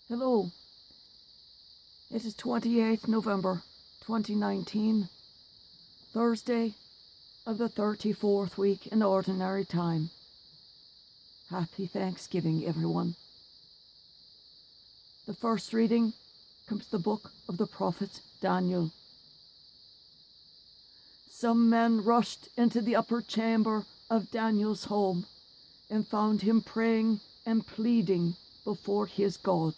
Hello, it is 28th November 2019, Thursday of the 34th week in Ordinary Time. Happy Thanksgiving, everyone. The first reading comes from the book of the prophet Daniel. Some men rushed into the upper chamber of Daniel's home and found him praying and pleading before his God.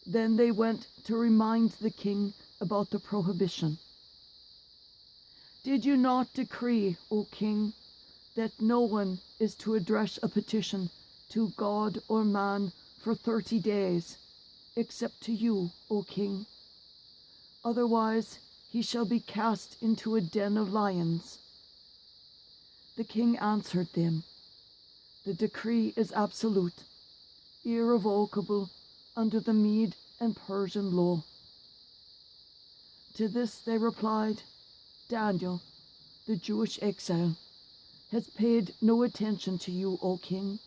Then they went to remind the king about the prohibition. Did you not decree, O king, that no one is to address a petition to God or man for 30 days, except to you, O king? Otherwise he shall be cast into a den of lions. The king answered them, the decree is absolute, irrevocable, under the Mede and Persian law. To this they replied, Daniel, the Jewish exile, has paid no attention to you, O king,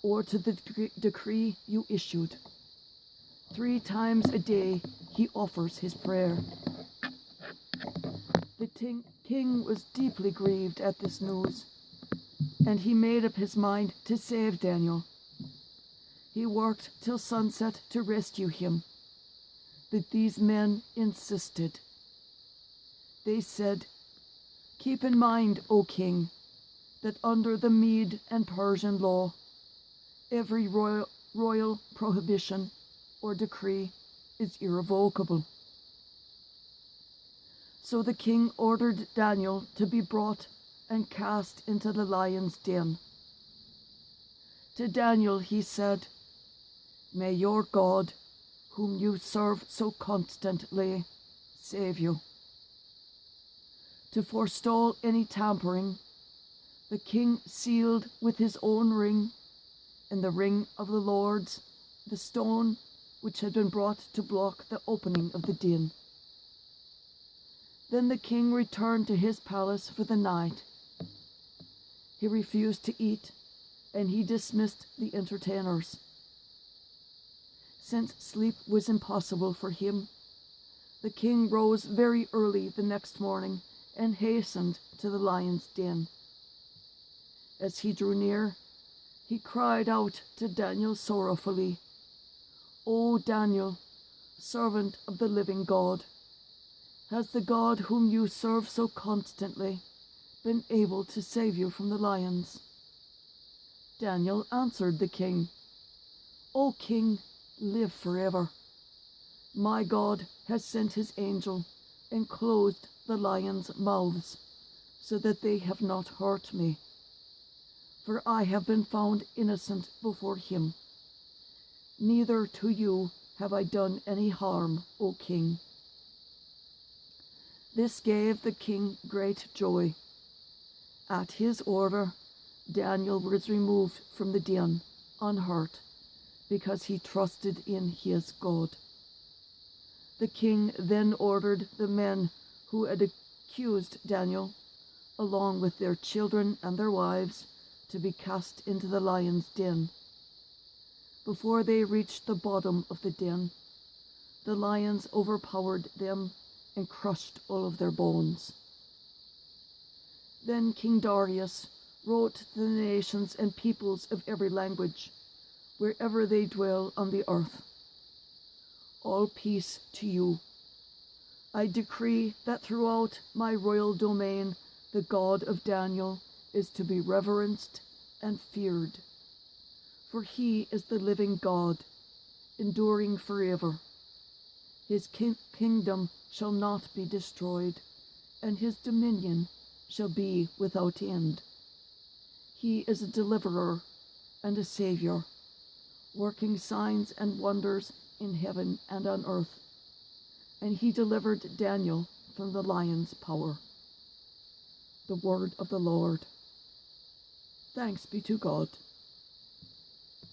or to the decree you issued. 3 times a day he offers his prayer. The king was deeply grieved at this news, and he made up his mind to save Daniel. He worked till sunset to rescue him, but these men insisted. They said, keep in mind, O king, that under the Mede and Persian law, every royal prohibition or decree is irrevocable. So the king ordered Daniel to be brought and cast into the lion's den. To Daniel he said, may your God, whom you serve so constantly, save you. To forestall any tampering, the king sealed with his own ring, in the ring of the Lord's, the stone which had been brought to block the opening of the den. Then the king returned to his palace for the night. He refused to eat, and he dismissed the entertainers. Since sleep was impossible for him, the king rose very early the next morning and hastened to the lion's den. As he drew near, he cried out to Daniel sorrowfully, O Daniel, servant of the living God, has the God whom you serve so constantly been able to save you from the lions? Daniel answered the king, O king, live forever. My God has sent his angel and closed the lions' mouths, so that they have not hurt me. For I have been found innocent before him. Neither to you have I done any harm, O king. This gave the king great joy. At his order, Daniel was removed from the den unhurt, because he trusted in his God. The king then ordered the men who had accused Daniel, along with their children and their wives, to be cast into the lion's den. Before they reached the bottom of the den, the lions overpowered them and crushed all of their bones. Then King Darius wrote to the nations and peoples of every language, wherever they dwell on the earth, all peace to you. I decree that throughout my royal domain the God of Daniel is to be reverenced and feared. For he is the living God, enduring forever. His kingdom shall not be destroyed, and his dominion shall be without end. He is a deliverer and a savior, working signs and wonders in heaven and on earth. And he delivered Daniel from the lion's power. The word of the Lord. Thanks be to God.